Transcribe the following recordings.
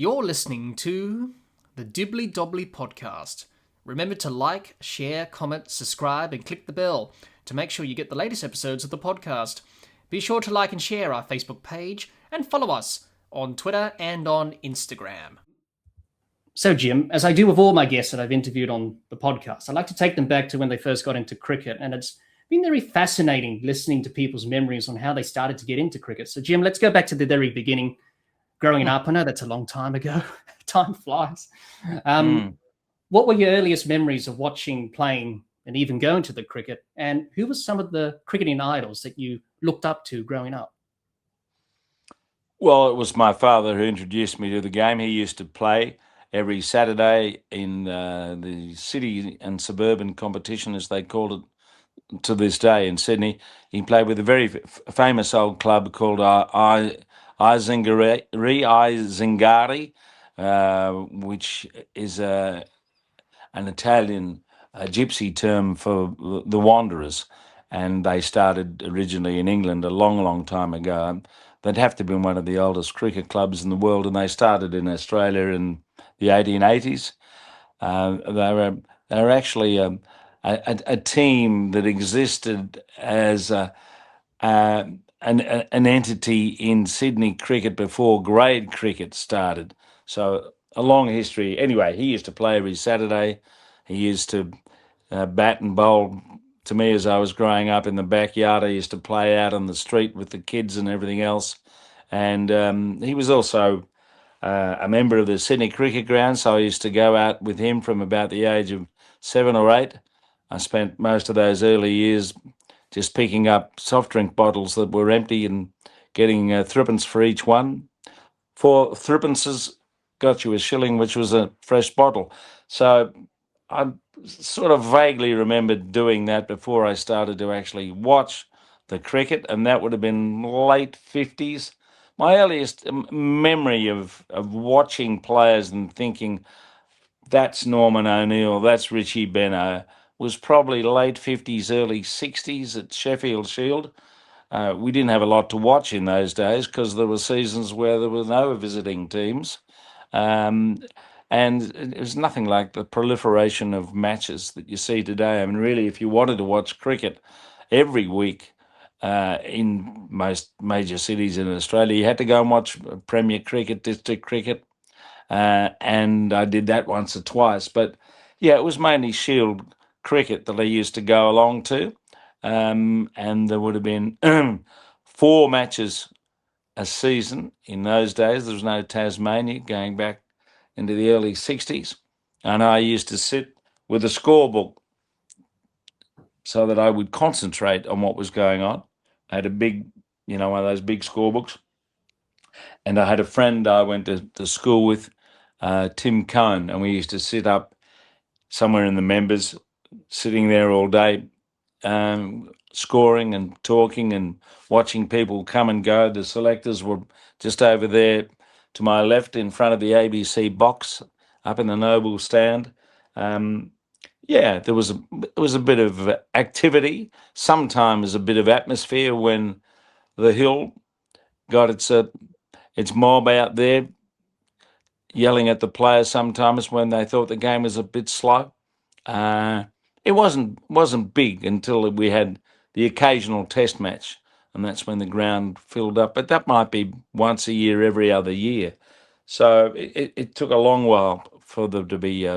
You're listening to the Dibbly-Dobbly podcast. Remember to like, share, comment, subscribe, and click the bell to make sure you get the latest episodes of the podcast. Be sure to like and share our Facebook page and follow us on Twitter and on Instagram. So, Jim, as I do with all my guests that I've interviewed on the podcast, I like to take them back to when they first got into cricket, and it's been very fascinating listening to people's memories on how they started to get into cricket. So, Jim, let's go back to the very beginning. Growing up, I know that's a long time ago. Time flies. What were your earliest memories of watching, playing, and even going to the cricket? And who were some of the cricketing idols that you looked up to growing up? Well, it was my father who introduced me to the game. He used to play every Saturday in the city and suburban competition, as they called it to this day in Sydney. He played with a very famous old club called Zingari, which is an Italian gypsy term for the Wanderers. And they started originally in England a long, long time ago. They'd have to have been one of the oldest cricket clubs in the world, and they started in Australia in the 1880s. They were actually a team that existed as an entity in Sydney cricket before grade cricket started. So a long history. Anyway, he used to play every Saturday. He used to bat and bowl to me as I was growing up in the backyard. I used to play out on the street with the kids and everything else. And he was also a member of the Sydney Cricket Ground, so I used to go out with him from about the age of 7 or 8. I spent most of those early years just picking up soft drink bottles that were empty and getting threepence for each one. 4 threepences got you a shilling, which was a fresh bottle. So I sort of vaguely remembered doing that before I started to actually watch the cricket, and that would have been late 50s. My earliest memory of watching players and thinking, that's Norman O'Neill, that's Richie Benaud, was probably late 50s, early 60s at Sheffield Shield. We didn't have a lot to watch in those days because there were seasons where there were no visiting teams. And it was nothing like the proliferation of matches that you see today. I mean, really, if you wanted to watch cricket every week in most major cities in Australia, you had to go and watch Premier Cricket, District Cricket. And I did that once or twice. But yeah, it was mainly Shield cricket that I used to go along to. And there would have been 4 matches a season in those days. There was no Tasmania going back into the early 60s. And I used to sit with a scorebook so that I would concentrate on what was going on. I had a big, one of those big scorebooks. And I had a friend I went to school with, Tim Cohn, and we used to sit up somewhere in the members, sitting there all day, scoring and talking and watching people come and go. The selectors were just over there to my left in front of the ABC box up in the Noble stand. There was a bit of activity, sometimes a bit of atmosphere when the Hill got its mob out there yelling at the players sometimes when they thought the game was a bit slow. It wasn't big until we had the occasional test match, and that's when the ground filled up. But that might be once a year, every other year. So it took a long while for there to be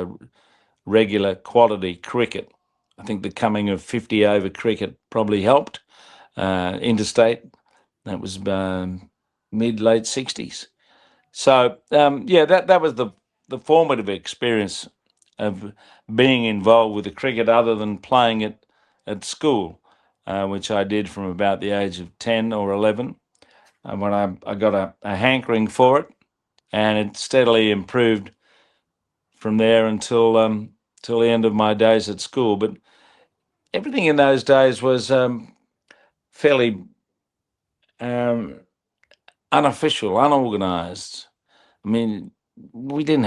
regular quality cricket. I think the coming of 50-over cricket probably helped. Interstate, that was mid-late 60s. So, that was the formative experience of being involved with the cricket other than playing it at school, which I did from about the age of 10 or 11, when I got a hankering for it, and it steadily improved from there until the end of my days at school. But everything in those days was fairly unofficial, unorganised. I mean, we didn't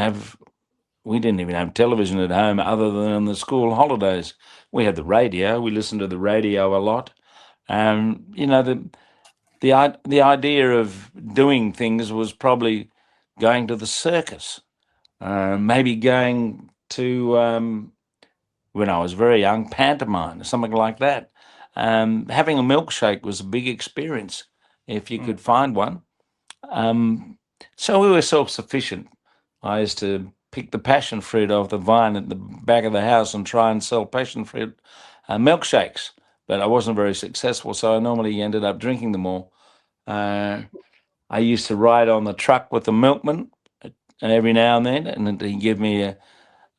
even have television at home other than on the school holidays. We had the radio. We listened to the radio a lot. The idea of doing things was probably going to the circus, maybe going to, when I was very young, pantomime or something like that. Having a milkshake was a big experience if you could find one. Um, so we were self-sufficient. I used to pick the passion fruit off the vine at the back of the house and try and sell passion fruit milkshakes, but I wasn't very successful, so I normally ended up drinking them all. Uh, I used to ride on the truck with the milkman every now and then, and he'd give me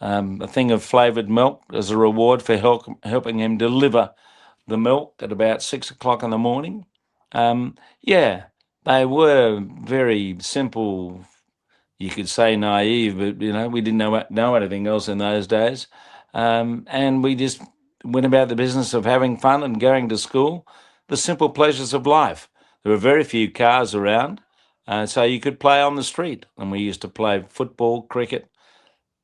a thing of flavoured milk as a reward for helping him deliver the milk at about 6 o'clock in the morning. Yeah, they were very simple. You could say naive, but we didn't know anything else in those days, and we just went about the business of having fun and going to school. The simple pleasures of life. There were very few cars around, so you could play on the street, and we used to play football, cricket,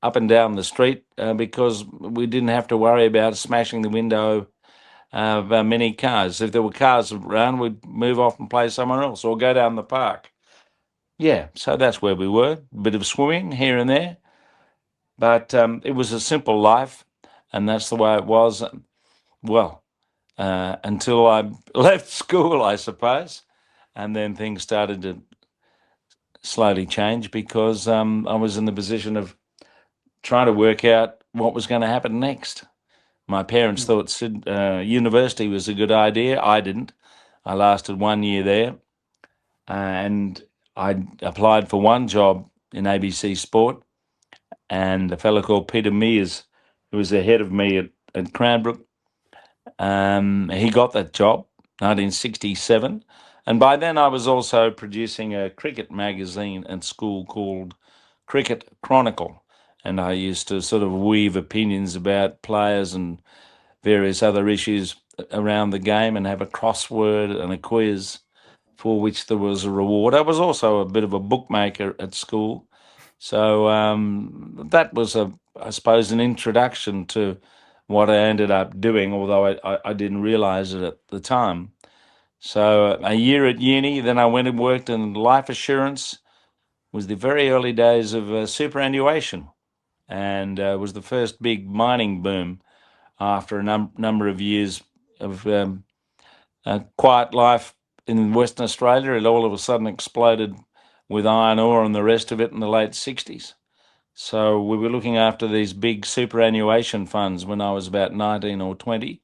up and down the street because we didn't have to worry about smashing the window of many cars. If there were cars around, we'd move off and play somewhere else or go down the park. Yeah, so that's where we were. A bit of swimming here and there, but it was a simple life, and that's the way it was. Well, until I left school, I suppose, and then things started to slowly change because I was in the position of trying to work out what was going to happen next. My parents thought university was a good idea. I didn't. I lasted 1 year there, and I applied for one job in ABC Sport, and a fellow called Peter Mears, who was ahead of me at Cranbrook, he got that job, 1967. And by then I was also producing a cricket magazine at school called Cricket Chronicle. And I used to sort of weave opinions about players and various other issues around the game and have a crossword and a quiz for which there was a reward. I was also a bit of a bookmaker at school. So that was, I suppose, an introduction to what I ended up doing, although I didn't realize it at the time. So a year at uni, then I went and worked in life assurance. It was the very early days of superannuation, and was the first big mining boom after a number of years of a quiet life in Western Australia. It all of a sudden exploded with iron ore and the rest of it in the late 60s. So we were looking after these big superannuation funds when I was about 19 or 20.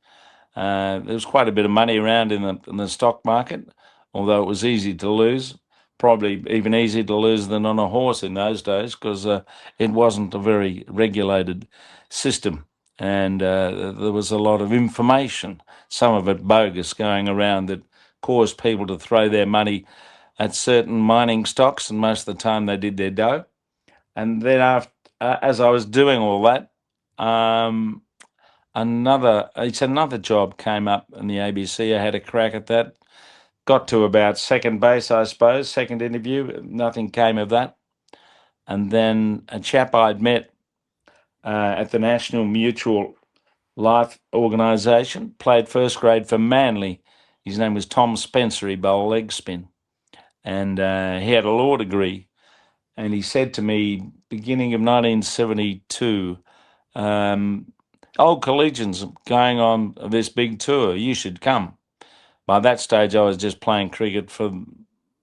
There was quite a bit of money around in the stock market, although it was easy to lose, probably even easier to lose than on a horse in those days because it wasn't a very regulated system. And there was a lot of information, some of it bogus, going around that caused people to throw their money at certain mining stocks, and most of the time they did their dough. And then after, as I was doing all that, another job came up in the ABC. I had a crack at that. Got to about second base, I suppose, second interview. Nothing came of that. And then a chap I'd met at the National Mutual Life Organisation played first grade for Manly. His name was Tom Spencer. He bowled leg spin, and he had a law degree. And he said to me, beginning of 1972, old collegians going on this big tour, you should come. By that stage, I was just playing cricket for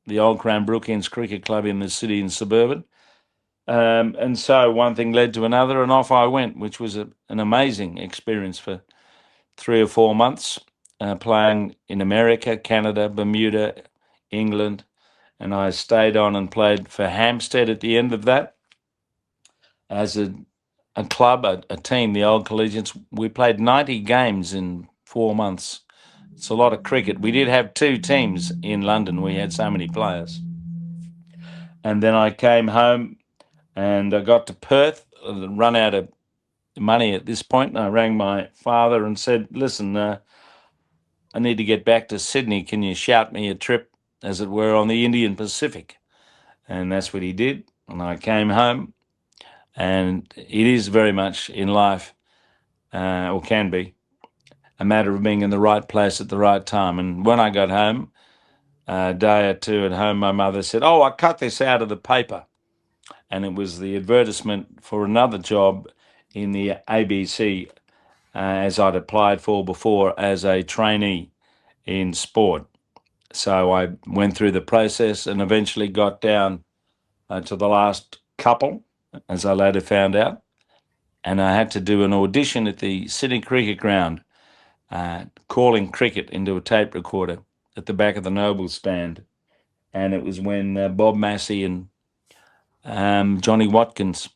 the old Cranbrookians Cricket Club in the city and suburban. And so one thing led to another, and off I went, which was an amazing experience for 3 or 4 months, playing in America, Canada, Bermuda, England, and I stayed on and played for Hampstead at the end of that as a club, a team, the old collegians. We played 90 games in 4 months. It's a lot of cricket. We did have 2 teams in London. We had so many players. And then I came home and I got to Perth, run out of money at this point, and I rang my father and said, listen, I need to get back to Sydney. Can you shout me a trip, as it were, on the Indian Pacific? And that's what he did. And I came home, and it is very much in life, or can be, a matter of being in the right place at the right time. And when I got home, a day or two at home, my mother said, oh, I cut this out of the paper. and it was the advertisement for another job in the ABC, as I'd applied for before as a trainee in sport. So I went through the process and eventually got down to the last couple, as I later found out, and I had to do an audition at the Sydney Cricket Ground, calling cricket into a tape recorder at the back of the Noble stand. And it was when Bob Massey and Johnny Watkins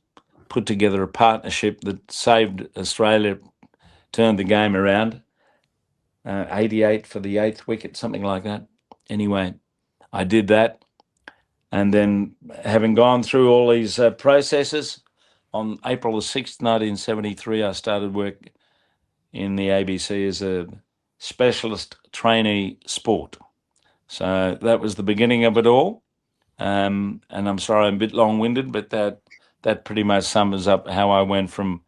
put together a partnership that saved Australia, turned the game around. 88 for the 8th wicket, something like that. Anyway, I did that. And then, having gone through all these processes, on April the 6th, 1973, I started work in the ABC as a specialist trainee sport. So that was the beginning of it all. And I'm sorry I'm a bit long-winded, but that pretty much sums up how I went from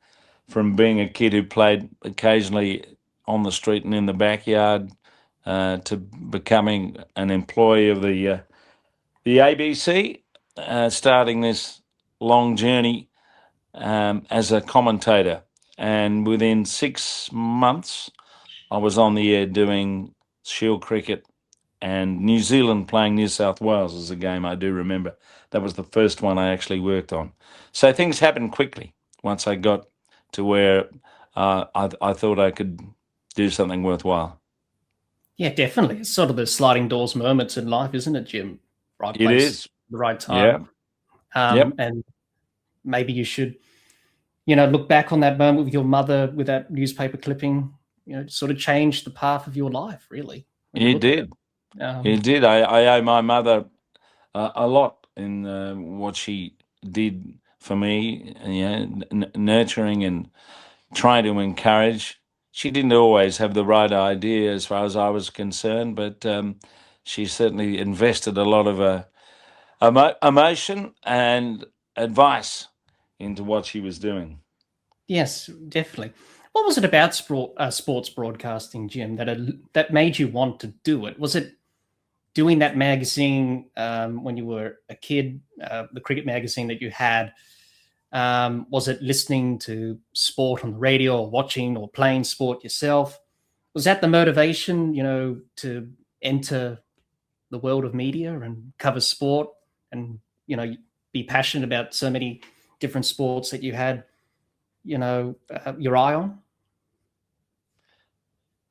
being a kid who played occasionally on the street and in the backyard to becoming an employee of the ABC, starting this long journey as a commentator. And within 6 months, I was on the air doing Shield cricket, and New Zealand playing New South Wales is a game I do remember. That was the first one I actually worked on. So things happened quickly once I got to where I thought I could do something worthwhile. Yeah, definitely. It's sort of the sliding doors moments in life, isn't it, Jim? Right It place, is. the right Yeah. time. Yep. And maybe you should, look back on that moment with your mother with that newspaper clipping, sort of changed the path of your life, really. It did. It did. I owe my mother a lot in what she did for me, nurturing and trying to encourage. She didn't always have the right idea as far as I was concerned, but she certainly invested a lot of emotion and advice into what she was doing. Yes, definitely. What was it about sports broadcasting, Jim, that made you want to do it? Was it doing that magazine when you were a kid, the cricket magazine that you had? Was it listening to sport on the radio or watching or playing sport yourself? Was that the motivation, to enter the world of media and cover sport and, be passionate about so many different sports that you had, your eye on?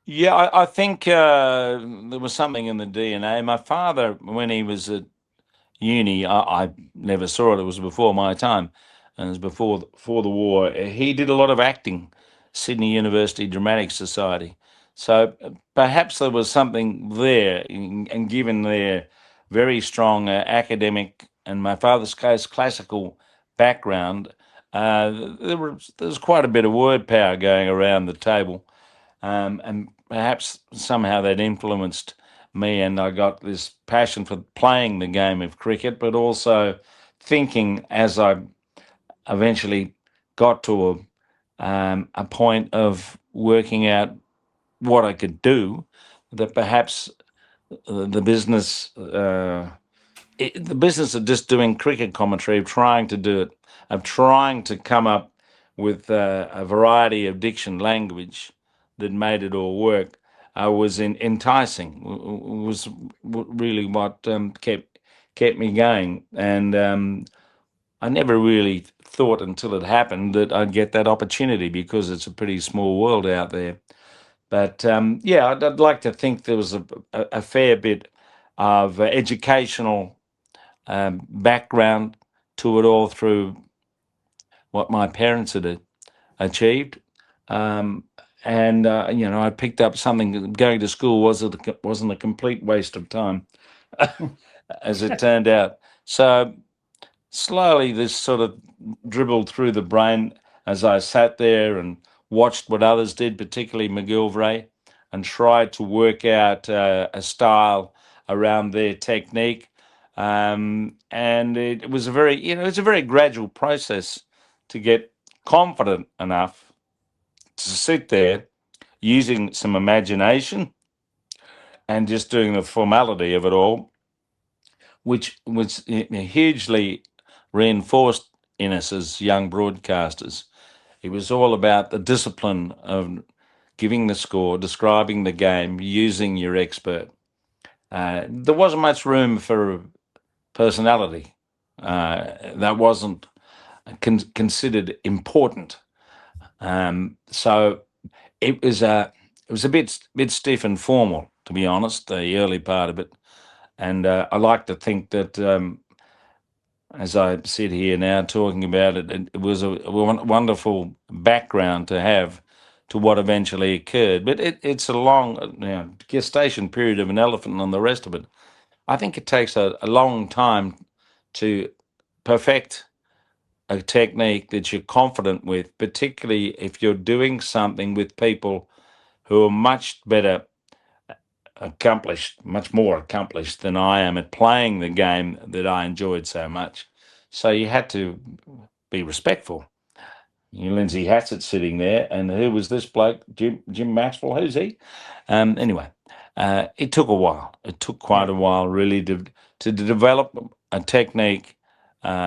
Yeah, I think there was something in the DNA. My father, when he was at uni, I never saw it. It was before my time, and it was before the war. He did a lot of acting, Sydney University Dramatic Society. So perhaps there was something there, and given their very strong academic and my father's case classical background, there was quite a bit of word power going around the table, and perhaps somehow that influenced me, and I got this passion for playing the game of cricket, but also thinking as I eventually got to a point of working out what I could do, that perhaps the business, the business of just doing cricket commentary, of trying to do it, of trying to come up with a variety of diction language that made it all work, was enticing. Was really what kept me going, and I never really thought until it happened that I'd get that opportunity, because it's a pretty small world out there. But yeah, I'd like to think there was a fair bit of educational background to it all through what my parents had achieved. And I picked up something. Going to school wasn't a complete waste of time, as it turned out. So slowly, this sort of dribbled through the brain as I sat there and watched what others did, particularly McGilvray, and tried to work out a style around their technique. And it was it's a very gradual process to get confident enough to sit there using some imagination and just doing the formality of it all, which was hugely reinforced in us as young broadcasters. It was all about the discipline of giving the score, describing the game, using your expert. There wasn't much room for personality. That wasn't considered important. So it was a bit stiff and formal, to be honest, the early part of it. And I like to think that as I sit here now talking about it, it was a wonderful background to have to what eventually occurred. But it's a long gestation period of an elephant and the rest of it. I think it takes a long time to perfect a technique that you're confident with, particularly if you're doing something with people who are much better accomplished, much more accomplished than I am at playing the game that I enjoyed so much. So you had to be respectful. Lindsay Hassett sitting there, and who was this bloke? Jim Maxwell. Who's he? Anyway, it took a while. It took quite a while, really, to develop a technique,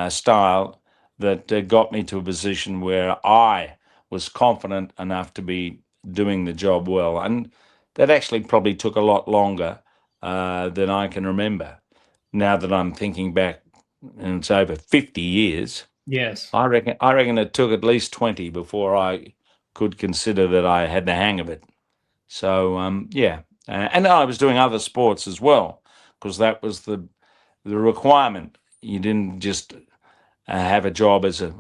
style that got me to a position where I was confident enough to be doing the job well, and that actually probably took a lot longer than I can remember. Now that I'm thinking back, and it's over 50 years. Yes. I reckon it took at least 20 before I could consider that I had the hang of it. So yeah, and I was doing other sports as well because that was the requirement. You didn't just have a job as a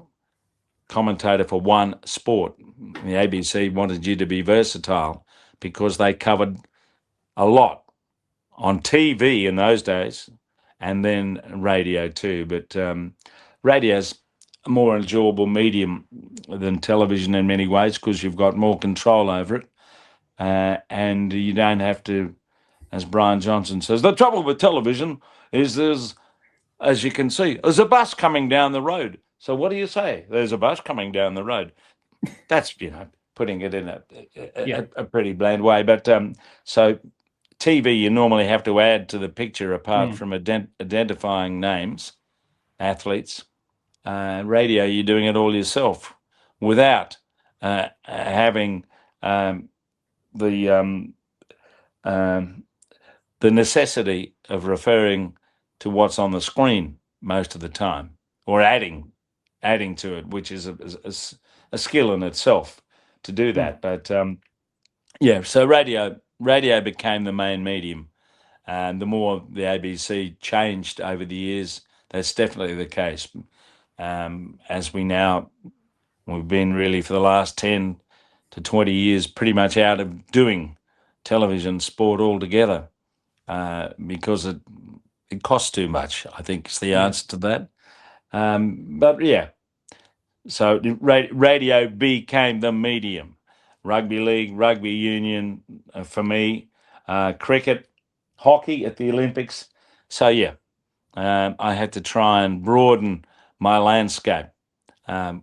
commentator for one sport. The ABC wanted you to be versatile because they covered a lot on TV in those days, and then radio too. But radio's a more enjoyable medium than television in many ways because you've got more control over it, and you don't have to, as Brian Johnson says, the trouble with television is there's, as you can see, there's a bus coming down the road. So what do you say? There's a bus coming down the road. That's, putting it in a pretty bland way. But so TV, you normally have to add to the picture apart from identifying names, athletes. Radio, you're doing it all yourself without having the necessity of referring to what's on the screen most of the time, or adding to it, which is a skill in itself to do that. But yeah, so radio became the main medium, and the more the ABC changed over the years, that's definitely the case. As we've been really for the last 10 to 20 years pretty much out of doing television sport altogether because it costs too much, I think is the answer to that. But yeah, so radio became the medium. Rugby league, rugby union for me, cricket, hockey at the Olympics. So yeah, I had to try and broaden my landscape,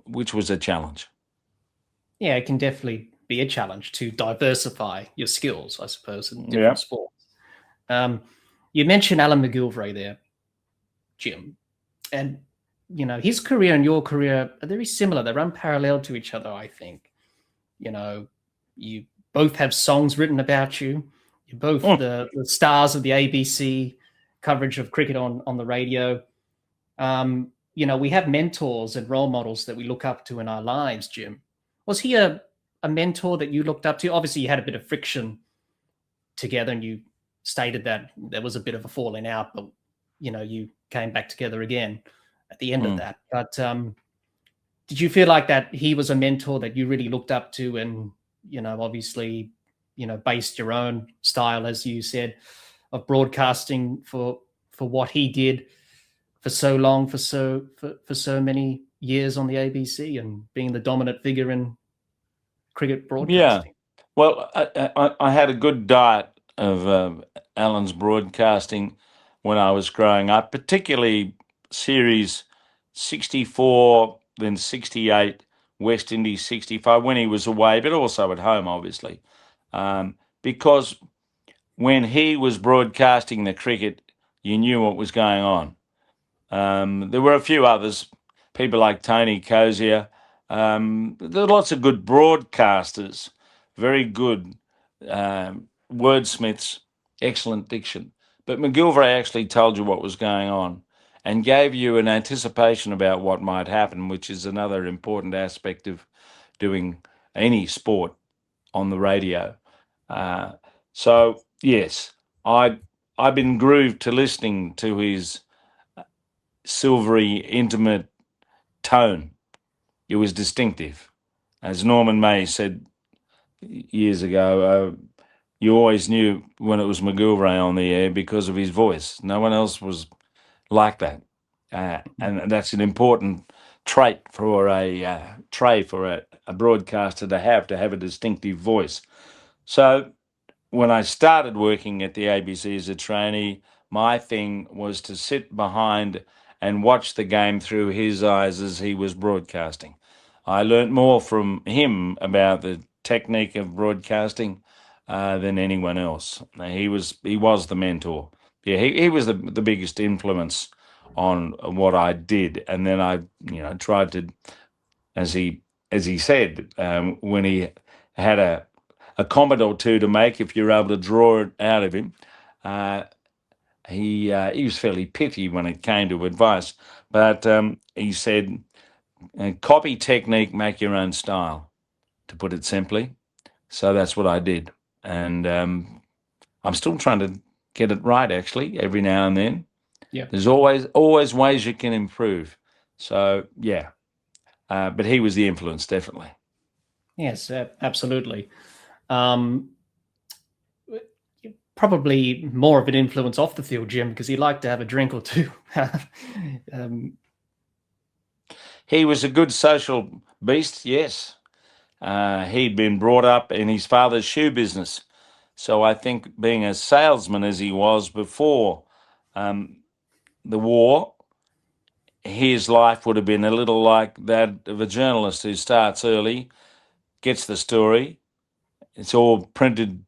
which was a challenge. Yeah, it can definitely be a challenge to diversify your skills, I suppose, in different sports. You mentioned Alan McGilvray there, Jim, and his career and your career are very similar. They're unparalleled to each other, I think. You both have songs written about you. You're both the stars of the ABC coverage of cricket on the radio. We have mentors and role models that we look up to in our lives, Jim. Was he a mentor that you looked up to? Obviously, you had a bit of friction together, and you stated that there was a bit of a falling out, but you came back together again at the end of that. But did you feel like that he was a mentor that you really looked up to, and obviously based your own style, as you said, of broadcasting for what he did for so long, for so many years on the ABC, and being the dominant figure in cricket broadcasting? Yeah, well, I had a good diet of Alan's broadcasting when I was growing up, particularly series 64, then 68, West Indies 65, when he was away, but also at home, obviously. Because when he was broadcasting the cricket, you knew what was going on. There were a few others, people like Tony Cozier. There are lots of good broadcasters, very good wordsmiths, excellent diction. But McGilvray actually told you what was going on and gave you an anticipation about what might happen, which is another important aspect of doing any sport on the radio. So yes, I've been grooved to listening to his silvery, intimate tone. It was distinctive. As Norman May said years ago, you always knew when it was McGilvray on the air because of his voice. No one else was like that. And that's an important trait for a broadcaster to have a distinctive voice. So when I started working at the ABC as a trainee, my thing was to sit behind and watch the game through his eyes as he was broadcasting. I learnt more from him about the technique of broadcasting than anyone else. He was the mentor. Yeah, he was the biggest influence on what I did, and then I tried to, as he said, when he had a comment or two to make, if you're able to draw it out of him. He was fairly pithy when it came to advice, but he said, "Copy technique, make your own style," to put it simply. So that's what I did, and I'm still trying to get it right. Actually, every now and then, Yeah. there's always ways you can improve. So yeah, but he was the influence, definitely. Yes, absolutely. Probably more of an influence off the field, Jim, because he liked to have a drink or two. He was a good social beast, yes. He'd been brought up in his father's shoe business. So I think being a salesman as he was before the war, his life would have been a little like that of a journalist who starts early, gets the story, it's all printed,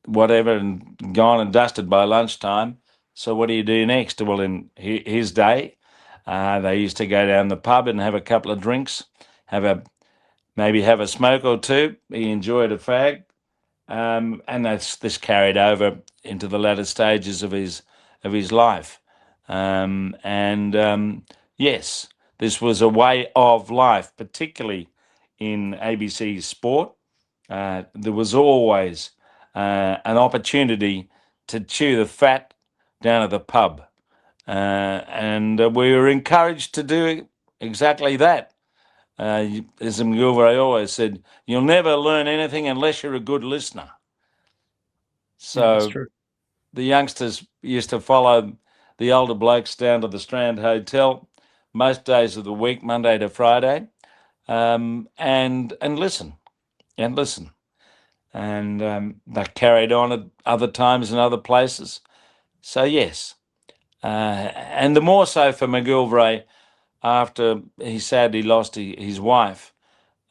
whatever, and gone and dusted by lunchtime. So what do you do next? Well, in his day, they used to go down the pub and have a couple of drinks, maybe have a smoke or two. He enjoyed a fag, and this carried over into the latter stages of his life. Yes, this was a way of life, particularly in ABC Sport. There was always an opportunity to chew the fat down at the pub. And we were encouraged to do exactly that. As McGilvray always said, you'll never learn anything unless you're a good listener. Yeah, that's So true. the youngsters used to follow the older blokes down to the Strand Hotel most days of the week, Monday to Friday, and listen. And they carried on at other times in other places. So yes, and the more so for McGilvray after he sadly lost his wife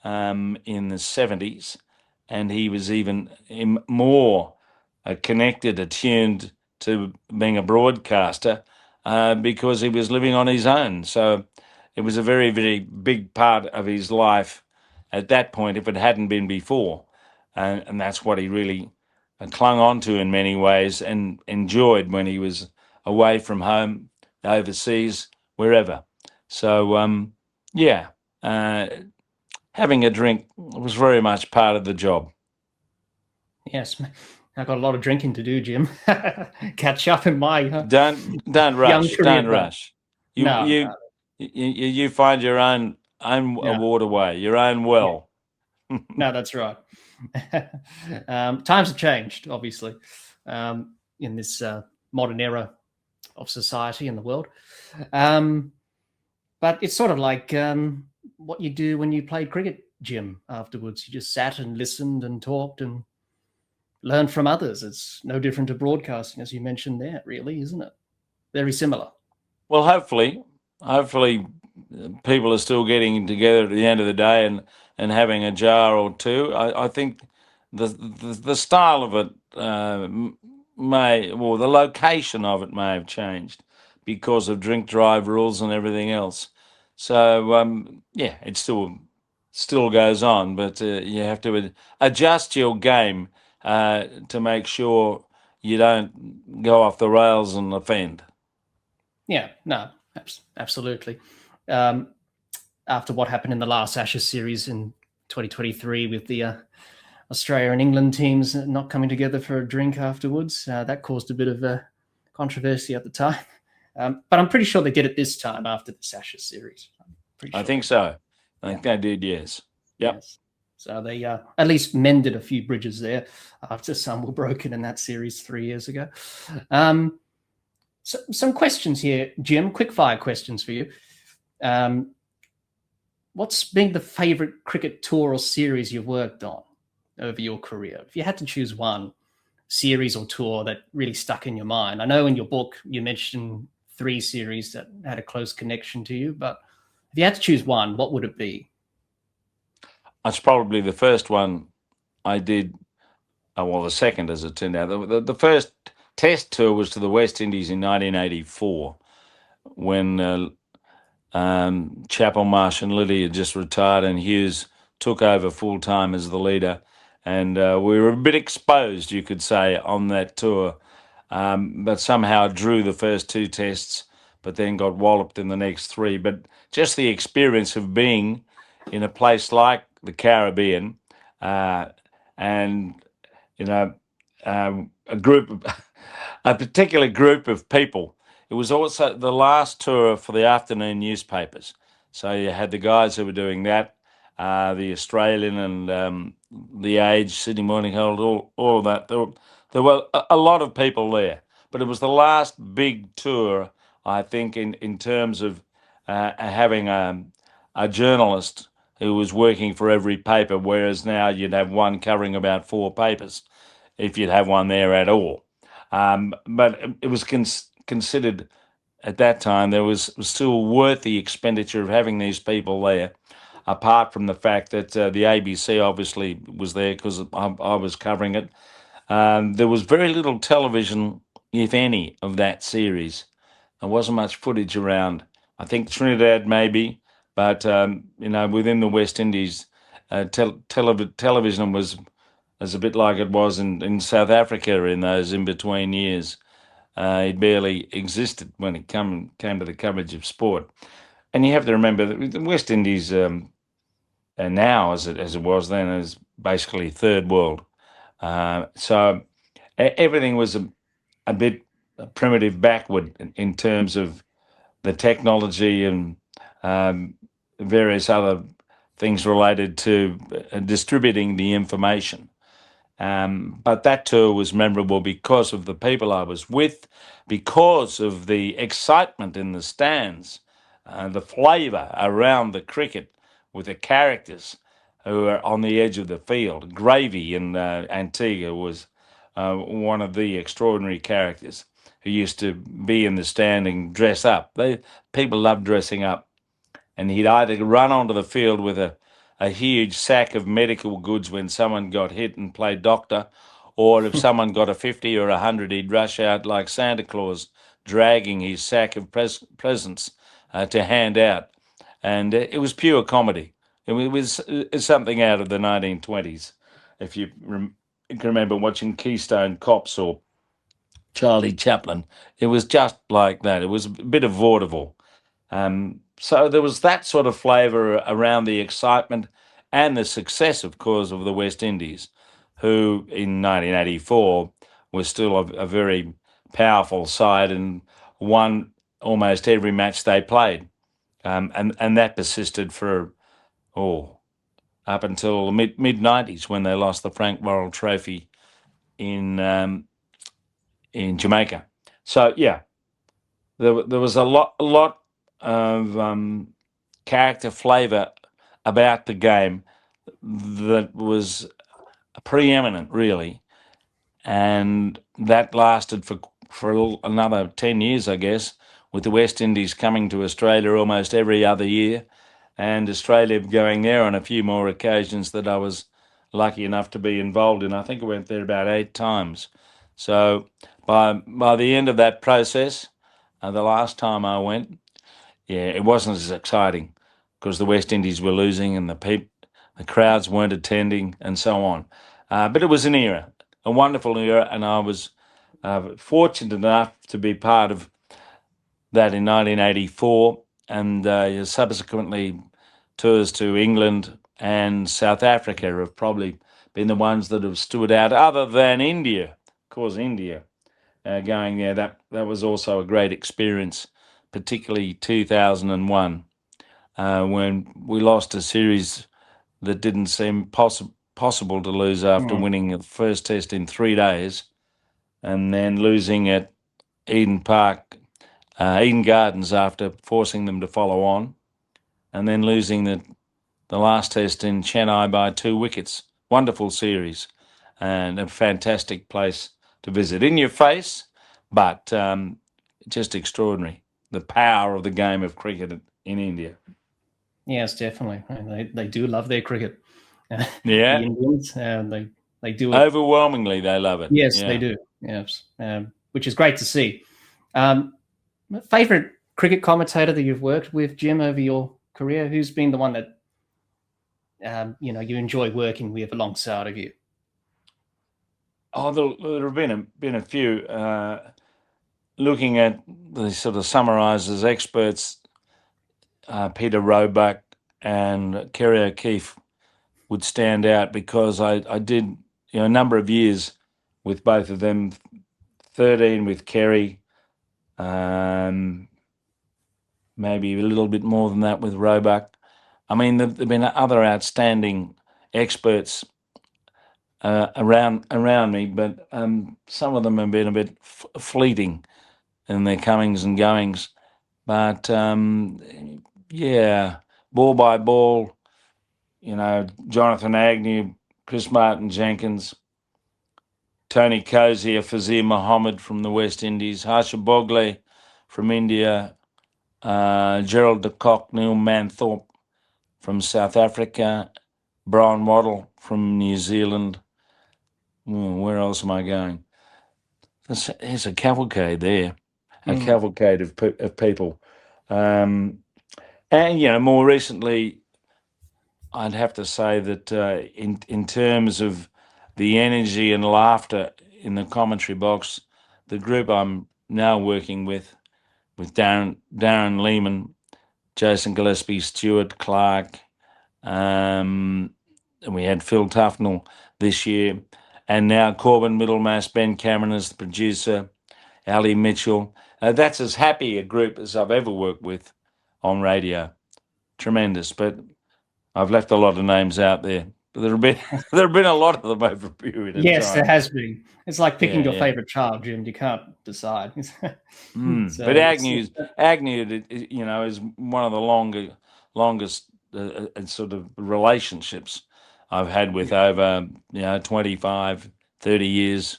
in the 70s, and he was even more connected, attuned to being a broadcaster because he was living on his own. So it was a very, very big part of his life at that point, if it hadn't been before. And that's what he really clung on to in many ways and enjoyed when he was away from home, overseas, wherever. So, yeah, having a drink was very much part of the job. Yes, I've got a lot of drinking to do, Jim. Catch up in my Don't rush. career, Don't but rush. no, You find your own Yeah. waterway, your own well. no, that's right. Times have changed, obviously, in this modern era of society and the world. But it's sort of like what you do when you played cricket, Jim, afterwards. You just sat and listened and talked and learned from others. It's no different to broadcasting, as you mentioned there, really, isn't it? Very similar. Well, hopefully, people are still getting together at the end of the day and having a jar or two. I think the style of it the location of it may have changed, because of drink drive rules and everything else. So yeah, it still goes on, but you have to adjust your game to make sure you don't go off the rails and offend. Yeah, no, absolutely. After what happened in the last Ashes series in 2023 with the Australia and England teams not coming together for a drink afterwards, that caused a bit of a controversy at the time. But I'm pretty sure they did it this time after this Ashes series. I think so. I think they did, yes. Yep. Yes. So they at least mended a few bridges there after some were broken in that series 3 years ago. So, some questions here, Jim, quick fire questions for you. What's been the favorite cricket tour or series you've worked on over your career? If you had to choose one series or tour that really stuck in your mind. I know in your book you mentioned 3 series that had a close connection to you, but if you had to choose one, what would it be? That's probably the first one I did. Well, the second, as it turned out. The first test tour was to the West Indies in 1984, when Chappell, Marsh and Liddy had just retired and Hughes took over full-time as the leader. And we were a bit exposed, you could say, on that tour, but somehow drew the first 2 tests, but then got walloped in the next 3. But just the experience of being in a place like the Caribbean, and a particular group of people. It was also the last tour for the afternoon newspapers. So you had the guys who were doing that, the Australian and the Age, Sydney Morning Herald, all of that. There were a lot of people there, but it was the last big tour, I think, in terms of having a journalist who was working for every paper, whereas now you'd have one covering about 4 papers, if you'd have one there at all. But it was considered at that time there was still worth the expenditure of having these people there, apart from the fact that the ABC obviously was there because I was covering it. There was very little television, if any, of that series. There wasn't much footage around. I think Trinidad maybe, but within the West Indies, television was a bit like it was in South Africa in those in-between years. It barely existed when it came to the coverage of sport. And you have to remember that the West Indies now, as it was then, is basically third world. So everything was a bit primitive, backward in terms of the technology and various other things related to distributing the information. But that tour was memorable because of the people I was with, because of the excitement in the stands, the flavour around the cricket with the characters who were on the edge of the field. Gravy in Antigua was one of the extraordinary characters who used to be in the stand and dress up. People loved dressing up. And he'd either run onto the field with a huge sack of medical goods when someone got hit and play doctor, or if someone got a 50 or 100, he'd rush out like Santa Claus, dragging his sack of presents to hand out. And it was pure comedy. It was something out of the 1920s. If you can remember watching Keystone Cops or Charlie Chaplin, it was just like that. It was a bit of vaudeville. So there was that sort of flavour around the excitement and the success, of course, of the West Indies, who in 1984 was still a very powerful side and won almost every match they played. And that persisted for, up until the mid-90s when they lost the Frank Worrell Trophy in Jamaica. So, yeah, there was a lot of character flavour about the game that was preeminent, really, and that lasted for another 10 years, I guess, with the West Indies coming to Australia almost every other year, and Australia going there on a few more occasions that I was lucky enough to be involved in. I think I went there about 8 times. So by the end of that process, the last time I went, it wasn't as exciting because the West Indies were losing and the crowds weren't attending and so on. But it was an era, a wonderful era, and I was fortunate enough to be part of that in 1984, and subsequently tours to England and South Africa have probably been the ones that have stood out, other than India. Of course, India going there, that was also a great experience, particularly 2001 when we lost a series that didn't seem possible to lose after winning the first test in 3 days, and then losing at Eden Gardens after forcing them to follow on, and then losing the last test in Chennai by 2 wickets. Wonderful series and a fantastic place to visit. In your face, but just extraordinary. The power of the game of cricket in India. Yes, definitely. They do love their cricket. Yeah. The Indians, they do it. Overwhelmingly, they love it. Yes, they do. Yes, which is great to see. Favorite cricket commentator that you've worked with, Jim, over your career? Who's been the one that you enjoy working with alongside of you? Oh, there have been a few. Looking at the sort of summarisers, experts, Peter Roebuck and Kerry O'Keefe would stand out because I did a number of years with both of them. 13 with Kerry, maybe a little bit more than that with Roebuck. I mean, there've been other outstanding experts around me, but some of them have been a bit fleeting in their comings and goings. But ball by ball, Jonathan Agnew, Chris Martin Jenkins, Tony Cozier, Fazir Muhammad from the West Indies, Harsha Bogle from India, Gerald de Kock, Neil Manthorpe from South Africa, Brian Waddle from New Zealand. Where else am I going? There's a cavalcade there, a cavalcade of people. And, more recently, I'd have to say that in terms of the energy and laughter in the commentary box, the group I'm now working with Darren Lehman, Jason Gillespie, Stuart Clark, and we had Phil Tufnell this year, and now Corbin Middlemass, Ben Cameron as the producer, Ali Mitchell. That's as happy a group as I've ever worked with on radio. Tremendous, but I've left a lot of names out there. But there have been a lot of them over a period of time. Yes, there has been. It's like picking your favorite child, Jim. You can't decide. But Agnew, is one of the longest sort of relationships I've had with over 25, 30 years,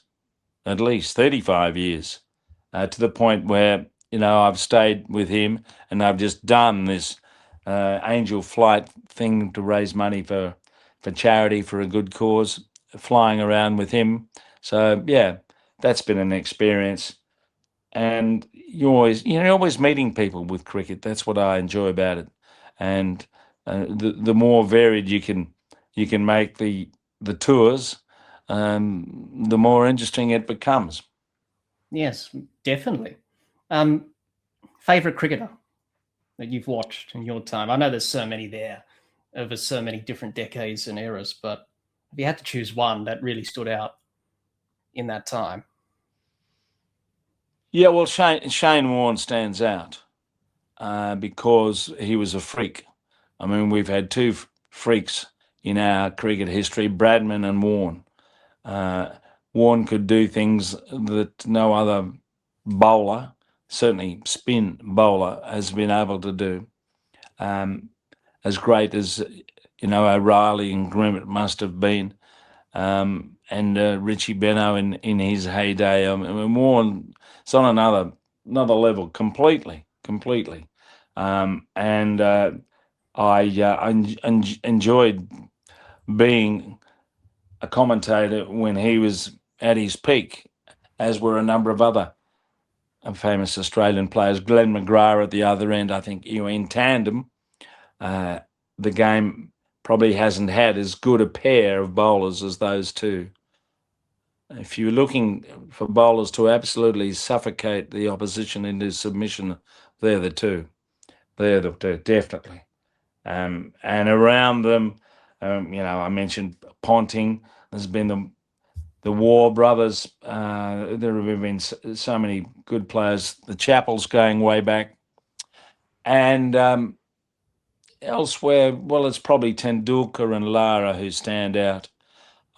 at least 35 years, to the point where I've stayed with him and I've just done this angel flight thing to raise money for charity for a good cause, flying around with him. So that's been an experience. And you're always meeting people with cricket. That's what I enjoy about it. And the more varied you can make the tours, the more interesting it becomes. Yes, definitely. Favorite cricketer that you've watched in your time? I know there's so many there over so many different decades and eras, but if you had to choose one that really stood out in that time. Yeah, well, Shane Warne stands out because he was a freak. I mean, we've had 2 freaks in our cricket history, Bradman and Warne. Warne could do things that no other bowler, certainly spin bowler, has been able to do. As great as O'Reilly and Grimmett must have been, and Richie Benaud in his heyday. I mean, Warne, it's on another level completely. And I enjoyed being a commentator when he was at his peak, as were a number of other famous Australian players. Glenn McGrath at the other end. I think in tandem, the game probably hasn't had as good a pair of bowlers as those two. If you're looking for bowlers to absolutely suffocate the opposition into submission, they're the two. They're the two, definitely. And around them, I mentioned Ponting. There's been the War brothers. There have been so many good players. The Chappells going way back. And elsewhere, well, it's probably Tendulkar and Lara who stand out.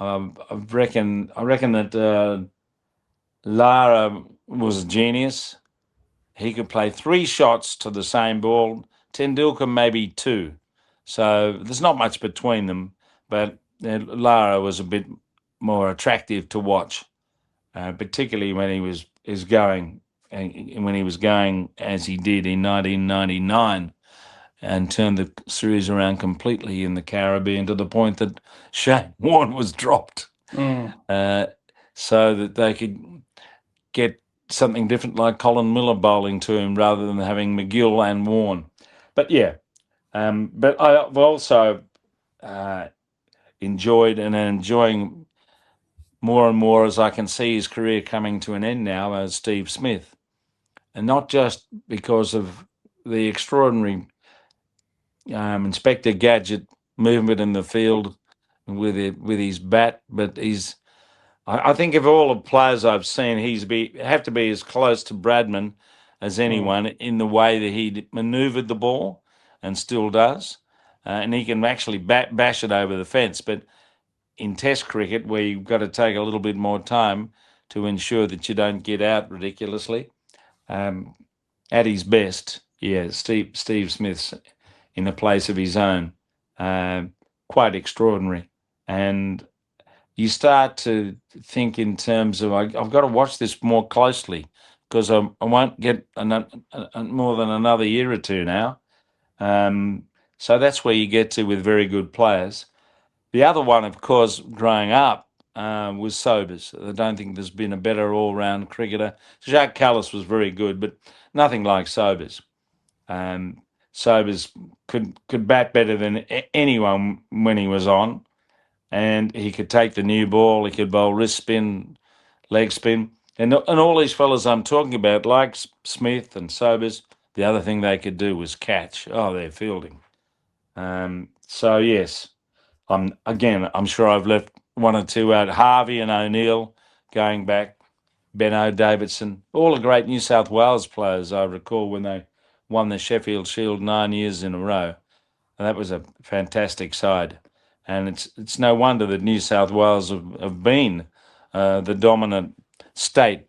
I reckon that Lara was a genius. He could play 3 shots to the same ball. Tendulkar maybe 2. So there's not much between them, but Lara was a bit more attractive to watch, particularly when he was going as he did in 1999 and turned the series around completely in the Caribbean to the point that Shane Warne was dropped, so that they could get something different like Colin Miller bowling to him rather than having McGill and Warne. But yeah, but I've also enjoyed and enjoying more and more as I can see his career coming to an end now as Steve Smith. And not just because of the extraordinary Inspector Gadget movement in the field with his bat, but I think of all the players I've seen, have to be as close to Bradman as anyone in the way that he manoeuvred the ball and still does. And he can actually bash it over the fence. But in Test cricket, where you've got to take a little bit more time to ensure that you don't get out ridiculously, at his best, yeah, Steve Smith's in a place of his own, quite extraordinary. And you start to think in terms of, I've got to watch this more closely because I won't get more than another year or two now. So that's where you get to with very good players. The other one, of course, growing up was Sobers. I don't think there's been a better all-round cricketer. Jacques Kallis was very good, but nothing like Sobers. Sobers could bat better than anyone when he was on, and he could take the new ball. He could bowl wrist spin, leg spin, and all these fellas I'm talking about, like Smith and Sobers, the other thing they could do was catch. Oh, they're fielding. So yes, I'm sure I've left one or two out. Harvey and O'Neill going back, Benno Davidson, all the great New South Wales players I recall when they won the Sheffield Shield 9 years in a row. And that was a fantastic side. And it's no wonder that New South Wales have been the dominant state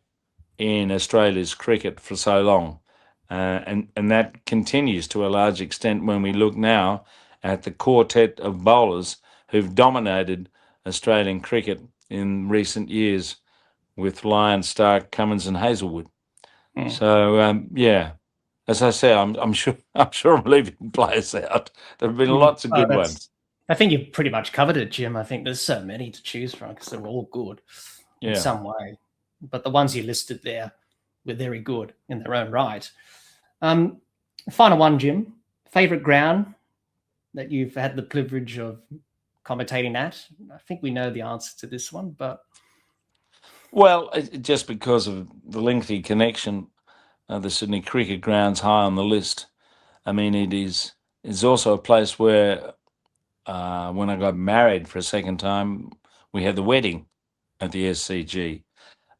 in Australia's cricket for so long. And that continues to a large extent when we look now at the quartet of bowlers who've dominated Australian cricket in recent years with Lyon, Stark, Cummins and Hazelwood. So, yeah, as I say, I'm sure I'm leaving players out. There have been lots of good ones. I think you've pretty much covered it, Jim. I think there's so many to choose from because they're all good in some way. But the ones you listed there were very good in their own right. Final one, Jim. Favorite ground that you've had the privilege of commentating at? I think we know the answer to this one, but... Well, just because of the lengthy connection, the Sydney Cricket Ground's high on the list. I mean, it's also a place where when I got married for a second time, we had the wedding at the SCG.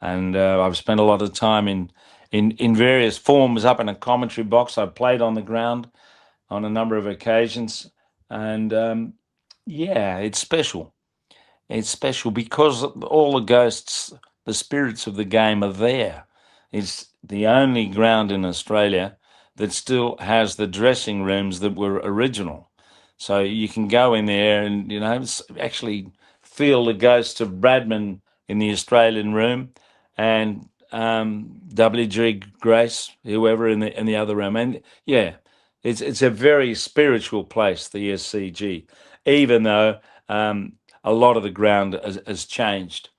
And I've spent a lot of time in various forms up in a commentary box. I've played on the ground on a number of occasions. And yeah, it's special. It's special because all the ghosts, the spirits of the game are there. It's the only ground in Australia that still has the dressing rooms that were original. So you can go in there and, actually feel the ghosts of Bradman in the Australian room and W.G. Grace, whoever in the other room. And yeah, it's a very spiritual place, the SCG, even though a lot of the ground has changed.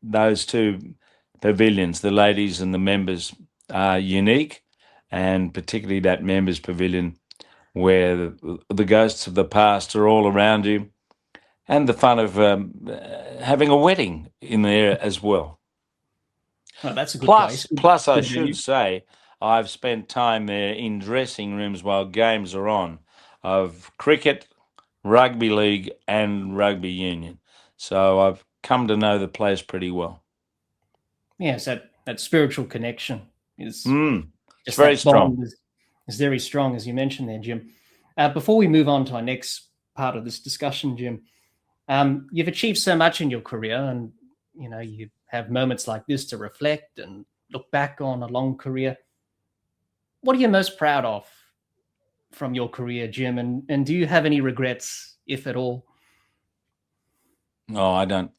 Those two pavilions. The ladies and the members are unique, and particularly that members pavilion where the ghosts of the past are all around you, and the fun of having a wedding in there as well. Oh, that's a good place. Plus, I Good should venue. say, I've spent time there in dressing rooms while games are on of cricket, rugby league, and rugby union. So I've come to know the place pretty well. Yes, that spiritual connection is It's just very that bond strong. is very strong, as you mentioned there, Jim. Before we move on to our next part of this discussion, Jim, you've achieved so much in your career, and you have moments like this to reflect and look back on a long career. What are you most proud of from your career, Jim? And do you have any regrets, if at all? No, I don't.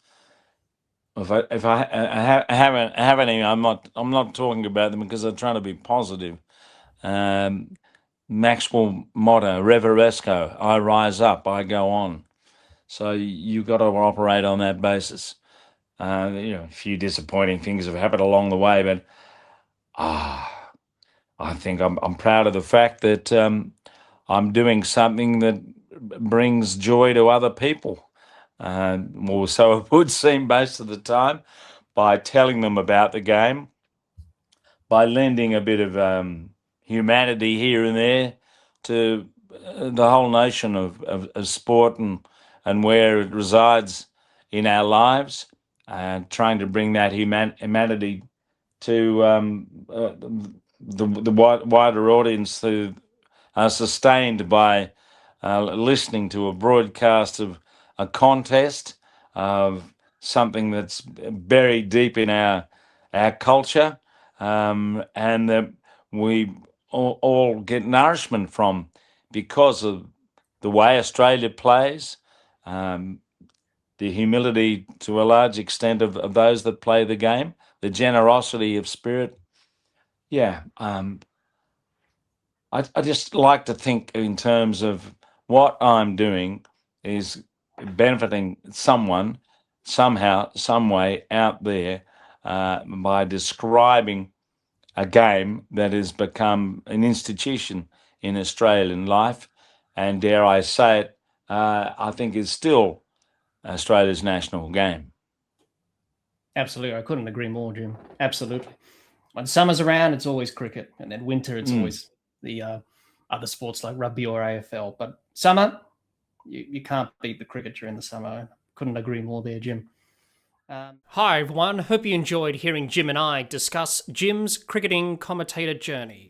If I have any, I'm not talking about them because I'm trying to be positive. Maxwell motto, Reveresco, I rise up, I go on. So you've got to operate on that basis. A few disappointing things have happened along the way, but I think I'm proud of the fact that I'm doing something that brings joy to other people. Or so it would seem most of the time, by telling them about the game, by lending a bit of humanity here and there to the whole notion of sport and where it resides in our lives, and trying to bring that humanity to the wider audience who are sustained by listening to a broadcast of a contest of something that's buried deep in our culture, and that we all get nourishment from because of the way Australia plays, the humility to a large extent of those that play the game, the generosity of spirit. Yeah, I just like to think in terms of what I'm doing is benefiting someone somehow, some way out there, by describing a game that has become an institution in Australian life, and dare I say it, I think is still Australia's national game. Absolutely. I couldn't agree more, Jim. Absolutely. When summer's around, it's always cricket. And then winter, it's always the other sports like rugby or AFL. But summer, you can't beat the cricket during the summer. Couldn't agree more there, Jim. Hi, everyone. Hope you enjoyed hearing Jim and I discuss Jim's cricketing commentator journey.